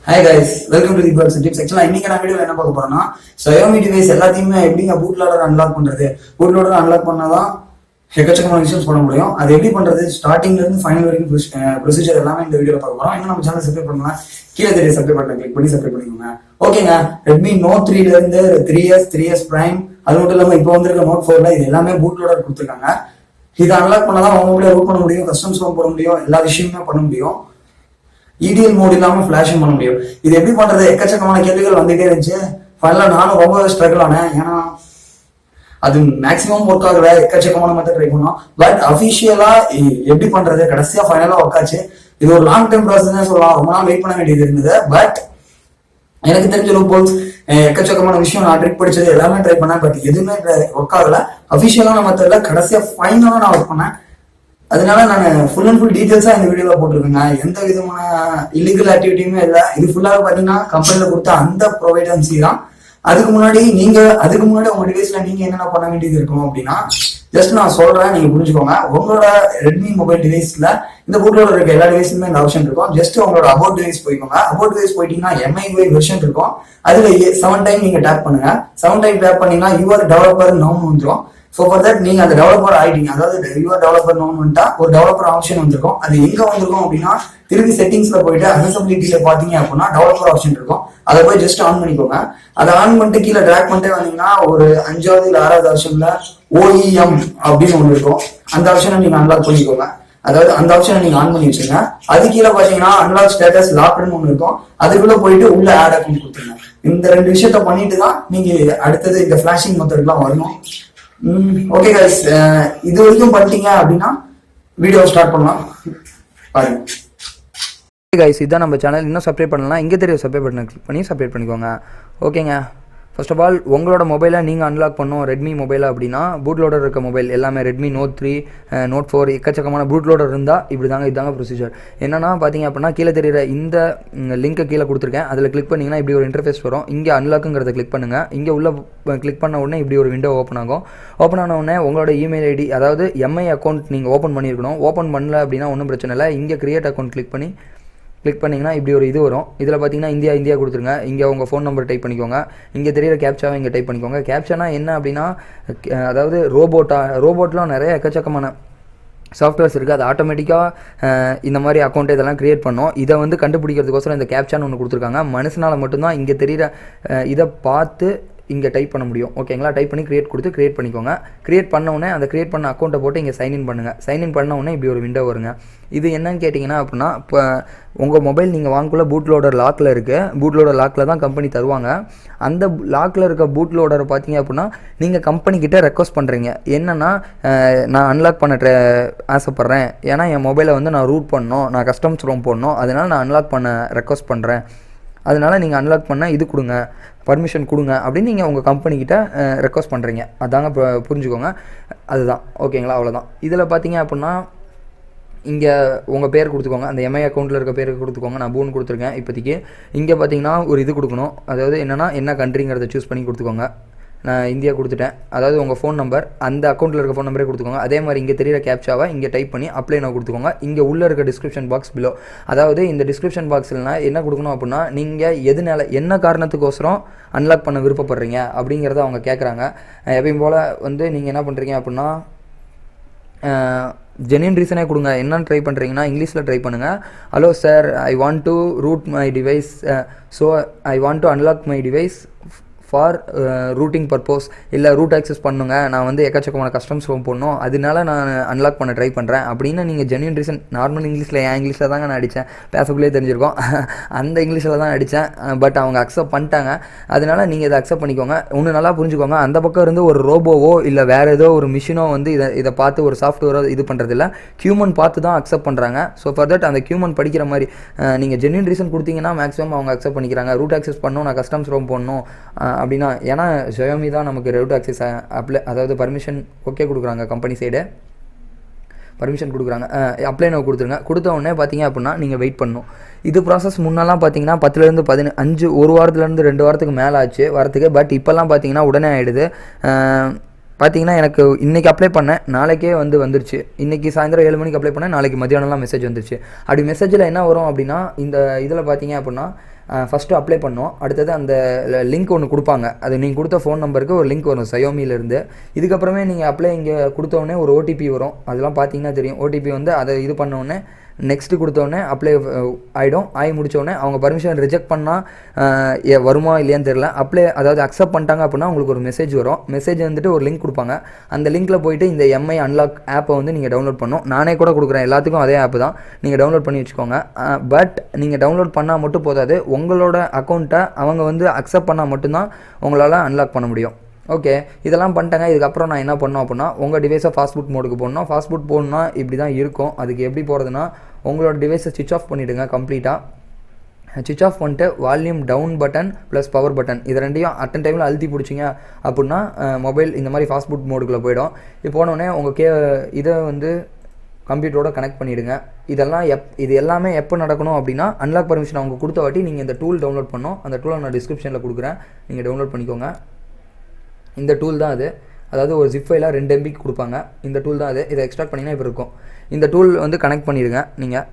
Hi guys, welcome to the Birds Tips. Actually, இன்னைக்கு நான் வீடியோல என்ன பார்க்க போறேன்னா Xiaomi டிவைஸ் எல்லாத்தையுமே எப்படிங்க பூட் லோடர் அன்லாக் பண்றது. பூட் லோடர் அன்லாக் பண்ணாதான் எக்கச்சக்கமான விஷயம் பண்ண முடியும். அது எப்படி பண்றது, ஸ்டார்டிங்ல இருந்து ஃபைனல் வரைக்கும் ப்ரொசீஜர் எல்லாமே இந்த வீடியோல பார்க்க போறோம். இன்னும் நம்ம சேனல் சப்ஸ்கிரைப் பண்ணலாம், கீழே தெரிய சப்ஸ்கிரைப் பட்டன் கிளிக் பண்ணி சப்ஸ்கிரைப் பண்ணிக்கோங்க. ஓகேங்க, Redmi Note 3ல இருந்து 3S Prime, அது மட்டும் இல்லாம இப்போ வந்திருக்க Note 4ல இது எல்லாமே பூட் லோடர் கொடுத்துருக்காங்க. இதை அன்லாக் பண்ணாதான் அவங்க கூட ரூட் பண்ண முடியும், கஸ்டம்ஸ் போட முடியும், எல்லா விஷயமே பண்ண முடியும். EDL மோட் இல்லாம ஃபிளாஷிங் பண்ண முடியும். இது எப்படி பண்றது, எக்கச்சக்கமான கேள்விகள் வந்துட்டே இருந்துச்சு. ஃபைனலாக நானும் ரொம்ப ஸ்ட்ரகிள் ஆனேன். ஏன்னா அது மேக்ஸிமம் ஒர்க் ஆகல, எக்கச்சக்கமான மெத்தட் ட்ரை பண்ணோம். பட் அஃபிஷியலா எப்படி பண்றது, கடைசியா ஃபைனலா ஒர்க் ஆச்சு. இது ஒரு லாங் டைம் ப்ராசஸ் சொல்லலாம், ரொம்ப நாள் வெயிட் பண்ண வேண்டியது இருந்தது. பட் எனக்கு தெரிஞ்ச லூப்போல்ஸ் எக்கச்சக்கமான விஷயம் நான் ட்ரிக் படிச்சது எல்லாமே ட்ரை பண்ணேன். பட் எதுவுமே ஒர்க் ஆகல. அஃபிஷியலான மெத்தட்ல கடைசியா ஃபைனலா நான் ஒர்க் பண்ணேன். அதனால நான் ஃபுல் அண்ட் ஃபுல் டீட்டெயில்ஸா இந்த வீடியோல போட்டிருக்கேங்க. எந்த விதமான இல்லீகல் ஆக்டிவிட்டியுமே இல்லை. இது ஃபுல்லாக பாத்தீங்கன்னா கம்பெனில கொடுத்த அந்த ப்ரொவைடன்சி தான். அதுக்கு முன்னாடி உங்க டிவைஸ்ல நீங்க என்னென்ன பண்ண வேண்டியது இருக்கும் அப்படின்னா, ஜஸ்ட் நான் சொல்றேன், நீங்க புரிஞ்சுக்கோங்க. உங்களோட ரெட்மி மொபைல் டிவைஸ்ல இந்த பூட்லோட இருக்க எல்லா டிவைஸ்லுமே இந்த ஆப்ஷன் இருக்கும். ஜஸ்ட் உங்களோட அபவுட் டிவைஸ் போய்க்கோங்க. அபவுட் டிவைஸ் போயிட்டீங்கன்னா MIUI வெர்ஷன் இருக்கும். அதுல 7 டைம் நீங்க டேப் பண்ணுங்க. 7 டைம் டேப் பண்ணீங்கன்னா யுவர் டெவலப்பர் நவுன் வந்துடும். ஸோ ஃபார் தட் நீங்க அந்த டெவலப்பர் ஆயிட்டீங்க. அதாவது யுவர் டெவலப்பர் நோன் வந்துட்டா ஒரு டெவலப்பர் ஆப்ஷன் வந்திருக்கும். அது எங்க வந்திருக்கும் அப்படின்னா, திரும்பி செட்டிங்ஸ்ல போயிட்டு அக்சசபிலிட்டியில பாத்தீங்க அப்படின்னா டெவலப்பர் ஆப்ஷன் இருக்கும். அதை போய் ஜஸ்ட் ஆன் பண்ணிக்கோங்க. அதை ஆன் பண்ணிட்டு கீழே டிராக் பண்ணிட்டே வந்தீங்கன்னா ஒரு 5வது இல்ல 6வது ஆப்ஷன்ல OEM அப்படின்னு ஒன்று இருக்கும். அந்த ஆப்ஷனை நீங்க அன்லாக் பண்ணிக்கோங்க. அதாவது அந்த ஆப்ஷனை நீங்க ஆன் பண்ணி வச்சுங்க. அது கீழே பாத்தீங்கன்னா அன்லாக் ஸ்டேட்டஸ் லாக்னு ஒன்று இருக்கும். அதுக்குள்ள போயிட்டு உள்ள ஆட் அக்கௌண்ட் கொடுத்துருங்க. இந்த 2 விஷயத்த பண்ணிட்டு தான் நீங்க அடுத்தது இந்த ஃபிளாஷிங் மெத்தட்லாம் வரணும். ஓகே கைஸ், இது வரைக்கும் பண்ணிட்டீங்க அப்படின்னா வீடியோ ஸ்டார்ட் பண்ணலாம், பாருங்க. கைஸ், இதுதான் நம்ம சேனல். இன்னும் சப்ஸ்கிரைப் பண்ணலாம், இங்கே தெரிய சப்ஸ்கிரைப் பட்டன் கிளிக் பண்ணி சப்ஸ்கிரைப் பண்ணிக்கோங்க. ஓகேங்க, ஃபர்ஸ்ட் ஆஃப் ஆல் உங்களோட மொபைலை நீங்கள் அன்லாக் பண்ணோம் ரெட்மி மொபைல் அப்படின்னா, பூட் லோடர் இருக்க மொபைல் எல்லாமே Redmi Note 3, Note 4 எக்கச்சக்கமான பூட் லோடர் இருந்தால் இதுதாங்க ப்ரொசீஜர். என்னன்னா பார்த்தீங்க அப்படின்னா, கீழே தெரியுற இந்த லிங்க்கை கீழே கொடுத்துருக்கேன். அதில் கிளிக் பண்ணிங்கன்னா இப்படி ஒரு இன்டர்ஃபேஸ் வரும். இங்கே அன்லாக்குங்கிறத கிளிக் பண்ணுங்கள். இங்கே உள்ள கிளிக் பண்ண உடனே இப்படி ஒரு விண்டோ ஓப்பன் ஆகும். ஓப்பன் ஆன உடனே உங்களோட இமெயில் ஐடி, அதாவது MI அக்கௌண்ட் நீங்கள் ஓப்பன் பண்ணியிருக்கணும். ஓப்பன் பண்ணல அப்படின்னா ஒன்றும் பிரச்சனை இல்லை. இங்கே கிரியேட் அக்கௌண்ட் கிளிக் பண்ணிங்கன்னா இப்படி ஒரு இது வரும். இதில் பார்த்தீங்கன்னா இந்தியா கொடுத்துருங்க. இங்கே உங்கள் ஃபோன் நம்பர் டைப் பண்ணிக்கோங்க. இங்கே தெரியிற கேப்சாவை இங்கே டைப் பண்ணிக்கோங்க. கேப்சானா என்ன அப்படின்னா, அதாவது ரோபோட்லாம் நிறைய எக்கச்சக்கமான சாஃப்ட்வேர்ஸ் இருக்குது. அது ஆட்டோமேட்டிக்காக இந்த மாதிரி அக்கௌண்ட் இதெல்லாம் க்ரியேட் பண்ணோம். இதை வந்து கண்டுபிடிக்கிறதுக்கோசரம் இந்த கேப்சான்னு ஒன்று கொடுத்துருக்காங்க. மனுஷனால் மட்டும்தான் இங்கே தெரியிற இதை பார்த்து இங்கே டைப் பண்ண முடியும். ஓகேங்களா, டைப் பண்ணி க்ரியேட் பண்ணிக்கோங்க. க்ரியேட் பண்ணவுடனே அந்த க்ரியேட் பண்ண அக்கௌண்ட்டை போட்டு இங்கே சைன்இன் பண்ணுங்கள். சைன்இன் பண்ணவுடனே இப்படி ஒரு விண்டோ வருங்க. இது என்னன்னு கேட்டிங்கன்னா அப்படின்னா, இப்போ உங்கள் மொபைல் நீங்கள் வாங்கக்குள்ள பூட் லோடர் லாக்கில் இருக்குது. பூட் லோடர் லாக்கில் தான் கம்பெனி தருவாங்க. அந்த லாக்கில் இருக்க பூட் லோடரை பார்த்தீங்க அப்படின்னா, நீங்கள் கம்பெனிக்கிட்ட ரெக்வஸ்ட் பண்ணுறீங்க. என்னென்னா, நான் அன்லாக் பண்ண ஆசைப்பட்றேன், ஏன்னா என் மொபைலை வந்து நான் ரூட் பண்ணணும், நான் கஸ்டம்ஸ் ரோம் போடணும், அதனால் நான் அன்லாக் பண்ண ரெக்வஸ்ட் பண்ணுறேன், அதனால் நீங்கள் அன்லாக் பண்ண இது கொடுங்க, பர்மிஷன் கொடுங்க அப்படின்னு நீங்கள் உங்கள் கம்பெனிக்கிட்ட ரெக்வஸ்ட் பண்ணுறீங்க. அதாங்க இப்போ புரிஞ்சுக்கோங்க. அதுதான், ஓகேங்களா, அவ்வளோதான். இதில் பார்த்தீங்க அப்படின்னா, இங்கே உங்கள் பேர் கொடுத்துக்கோங்க. அந்த MI அக்கௌண்ட்டில் இருக்க பேருக்கு கொடுத்துக்கோங்க. நான் பூன் கொடுத்துருக்கேன் இப்போதைக்கு. இங்கே பார்த்தீங்கன்னா ஒரு இது கொடுக்கணும். அதாவது என்னென்னா, என்ன கண்ட்ரிங்கிறத சூஸ் பண்ணி கொடுத்துக்கோங்க. நான் இந்தியா கொடுத்துட்டேன். அதாவது உங்கள் ஃபோன் நம்பர், அந்த அக்கௌண்ட்டில் இருக்க ஃபோன் நம்பரே கொடுத்துக்கோங்க. அதே மாதிரி இங்கே தெரியிற கேப்சாவை இங்கே டைப் பண்ணி அப்ளை நான் கொடுத்துக்கோங்க. இங்கே உள்ளே இருக்க டிஸ்கிரிப்ஷன் பாக்ஸ் பிலோ, அதாவது இந்த டிஸ்கிரிப்ஷன் பாக்ஸ்லாம் என்ன கொடுக்கணும் அப்படின்னா, நீங்கள் என்ன காரணத்துக்கோசரம் அன்லாக் பண்ண விருப்பப்படுறீங்க அப்படிங்கிறத அவங்க கேட்குறாங்க. எப்பயும் போல் வந்து நீங்கள் என்ன பண்ணுறீங்க அப்படின்னா, ஜென்யூன் ரீசனே கொடுங்க. என்னன்னு ட்ரை பண்ணுறீங்கன்னா இங்கிலீஷில் ட்ரை பண்ணுங்கள். Hello sir, I want to root my device, so I want to unlock my device for rooting purpose, இல்லை ரூட் ஆக்சஸ் பண்ணுங்க, நான் வந்து எக்கச்சக்கமான கஸ்டம்ஸ் ரோம் போடணும், அதனால நான் அன்லாக் பண்ண ட்ரை பண்ணுறேன் அப்படின்னு நீங்கள் ஜென்யூன் ரீசன் நார்மல் இங்கிலீஷில், என் இங்கிலீஷில் தாங்க நான் அடித்தேன், பேசக்குள்ளே தெரிஞ்சிருக்கோம், அந்த இங்கிலீஷில் தான் அடித்தேன். பட் அவங்க அக்செப்ட் பண்ணிட்டாங்க. அதனால் நீங்கள் இதை அக்செப்ட் பண்ணிக்கோங்க. ஒன்று நல்லா புரிஞ்சுக்கோங்க, அந்த பக்கம் இருந்து ஒரு ரோபோவோ இல்லை வேறு ஏதோ ஒரு மிஷினோ வந்து இதை பார்த்து ஒரு சாஃப்ட்வேரோ இது பண்ணுறதில்ல, ஹியூமன் பார்த்து தான் அக்செப்ட் பண்ணுறாங்க. ஸோ ஃபார் தட் அந்த ஹியூமன் படிக்கிற மாதிரி நீங்கள் ஜென்யூன் ரீசன் கொடுத்தீங்கன்னா மேக்ஸிமம் அவங்க அக்செப்ட் பண்ணிக்கிறாங்க. ரூட் ஆக்சஸ் பண்ணணும், நான் கஸ்டம்ஸ் ரோம் போடணும் அப்படின்னா, ஏன்னா Xiaomi தான் நமக்கு ரூட் ஆக்சஸ் அதாவது பர்மிஷன் ஓகே கொடுக்குறாங்க. கம்பெனி சைடு பர்மிஷன் கொடுக்குறாங்க. அப்ளை நோ கொடுத்துருங்க. கொடுத்த உடனே பார்த்தீங்க அப்படின்னா நீங்கள் வெயிட் பண்ணணும். இது ப்ராசஸ் முன்னெல்லாம் பார்த்தீங்கன்னா 10லேருந்து 15 ஒரு வாரத்துலேருந்து 2 வாரத்துக்கு மேலே ஆச்சு வரத்துக்கு. பட் இப்போல்லாம் பார்த்தீங்கன்னா உடனே ஆகிடுது. பார்த்தீங்கன்னா எனக்கு இன்றைக்கி அப்ளை பண்ணேன், நாளைக்கே வந்துருச்சு. இன்றைக்கி சாயந்தரம் 7 மணிக்கு அப்ளை பண்ணேன், நாளைக்கு மத்தியானம்லாம் மெசேஜ் வந்துருச்சு. அப்படி மெசேஜில் என்ன வரும் அப்படின்னா, இந்த இதில் பார்த்தீங்க அப்படின்னா ஃபஸ்ட்டு அப்ளை பண்ணோம், அடுத்தது அந்த லிங்க் ஒன்று கொடுப்பாங்க. அது நீங்கள் கொடுத்த ஃபோன் நம்பருக்கு ஒரு லிங்க் வரும் Xiaomiலேருந்து. இதுக்கப்புறமே நீங்கள் அப்ளை இங்கே கொடுத்தோடனே ஒரு ஓடிபி வரும், அதெல்லாம் பார்த்தீங்கன்னா தெரியும். ஓடிபி அதை இது பண்ணோடனே நெக்ஸ்ட்டு கொடுத்தோடனே அப்ளை ஆகிடும். ஆகி முடித்தோடனே அவங்க பர்மிஷன் ரிஜெக்ட் பண்ணால் வருமா இல்லையான்னு தெரியல. அதாவது அக்செப்ட் பண்ணிட்டாங்க அப்படின்னா உங்களுக்கு ஒரு மெசேஜ் வரும். மெசேஜ் ஒரு லிங்க் கொடுப்பாங்க. அந்த லிங்க்கில் போய்ட்டு இந்த எம்ஐ அன்லாக் ஆப்பை நீங்கள் டவுன்லோட் பண்ணணும். நானே கூட கொடுக்குறேன், எல்லாத்துக்கும் அதே ஆப் தான், நீங்கள் டவுன்லோட் பண்ணி வச்சுக்கோங்க. பட் நீங்கள் டவுன்லோட் பண்ணால் மட்டும் போதாது, உங்களோட அக்கௌண்ட்டை அவங்க அக்செப்ட் பண்ணால் மட்டும்தான் உங்களால் அன்லாக் பண்ண முடியும். ஓகே, இதெல்லாம் பண்ணிட்டாங்க. இதுக்கப்புறம் நான் என்ன பண்ணோம் அப்படின்னா, உங்கள் டிவைஸை ஃபாஸ்ட் மோடுக்கு போடணும். ஃபாஸ்ட் போடணும்னா இப்படி தான் இருக்கும். அதுக்கு எப்படி போகிறதுனா, உங்களோட டிவைஸை ஸ்விட்ச் ஆஃப் பண்ணிவிடுங்க. கம்ப்ளீட்டாக ஸ்விட்ச் ஆஃப் பண்ணிட்டு volume down button plus power button இது ரெண்டையும் அட்டன் டைமில் அழுத்தி பிடிச்சிங்க அப்படின்னா மொபைல் இந்த மாதிரி ஃபாஸ்ட் மோடுக்குள்ளே போயிடும். இது போனோடனே உங்கள் இதை கம்ப்யூட்டரோட கனெக்ட் பண்ணிவிடுங்க. இது எல்லாமே எப்போ நடக்கணும் அப்படின்னா, அன்லாக் பர்மிஷன் அவங்க கொடுத்த வாட்டி நீங்கள் இந்த டூல் டவுன்லோட் பண்ணோம். அந்த டூலை நான் டிஸ்கிரிப்ஷனில் கொடுக்குறேன், நீங்கள் டவுன்லோட் பண்ணிக்கோங்க. இந்த டூல் தான் அது, அதாவது ஒரு ஜிப் ஃபைலாக 2 MB கொடுப்பாங்க. இந்த டூல் தான் அது. இதை எக்ஸ்ட்ராக்ட் பண்ணிங்கன்னா இப்போ இருக்கும். இந்த டூல் கனெக்ட் பண்ணிடுங்க நீங்கள்.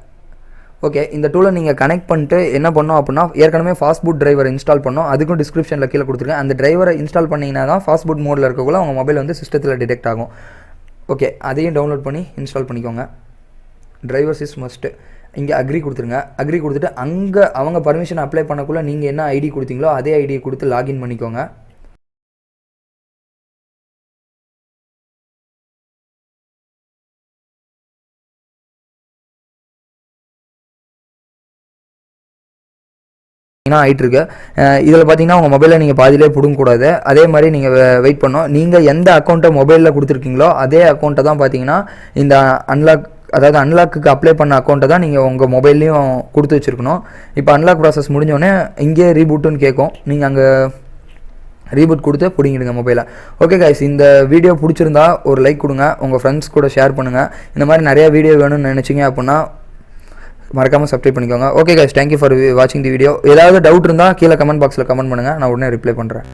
ஓகே, இந்த டூலை நீங்கள் கனெக்ட் பண்ணிட்டு என்ன பண்ணோம் அப்படின்னா, ஏற்கனவே ஃபாஸ்ட் பூட் டிரைவர் இன்ஸ்டால் பண்ணோம், அதுக்கும் டிஸ்கிரிப்ஷனில் கீழே கொடுத்துருக்கேன். அந்த டிரைவரை இன்ஸ்டால் பண்ணிங்கன்னா தான் ஃபாஸ்ட் பூட் மோடில் இருக்கக்குள்ள உங்கள் மொபைல் சிஸ்டத்தில் டிடெக்ட் ஆகும். ஓகே, அதையும் டவுன்லோட் பண்ணி இன்ஸ்டால் பண்ணிக்கோங்க. Drivers is must. இங்கே அக்ரி கொடுத்துருங்க. அக்ரி கொடுத்துட்டு அங்கே அவங்க பர்மிஷன் அப்ளை பண்ணக்குள்ளே நீங்கள் என்ன ஐடி கொடுத்தீங்களோ அதே ஐடியை கொடுத்து லாகின் பண்ணிக்கோங்க. ஆகிட்டுருக்கு. இதில் பார்த்தீங்கன்னா உங்கள் மொபைலில் நீங்கள் பாதியிலே பிடுங்கக்கூடாது. அதே மாதிரி நீங்கள் வெயிட் பண்ணோம். நீங்கள் எந்த அக்கௌண்ட்டை மொபைலில் கொடுத்துருக்கீங்களோ அதே அக்கௌண்ட்டை தான் பார்த்தீங்கன்னா இந்த அன்லாக்கு அப்ளை பண்ண அக்கௌண்ட்டை தான் நீங்கள் உங்கள் மொபைல்லையும் கொடுத்து வச்சுருக்கணும். இப்போ அன்லாக் ப்ராசஸ் முடிஞ்சோடனே இங்கே ரீபூட்டுன்னு கேட்கும், நீங்கள் அங்கே ரீபூட் கொடுத்து பிடிங்கிடுங்க மொபைலை. ஓகே கைஸ், இந்த வீடியோ பிடிச்சிருந்தா ஒரு லைக் கொடுங்க, உங்கள் ஃப்ரெண்ட்ஸ் கூட ஷேர் பண்ணுங்கள். இந்த மாதிரி நிறையா வீடியோ வேணும்னு நினச்சிங்க அப்படின்னா மறக்காமல் சப்ஸ்கிரைப் பண்ணிக்கோங்க. ஓகே கைஸ், தேங்க்யூ ஃபார் வாட்சிங் தி வீடியோ. ஏதாவது டவுட் இருந்தால் கீழே கமெண்ட் பாக்ஸில் கமெண்ட் பண்ணுங்கள், நான் உடனே ரிப்ளை பண்ணுறேன்.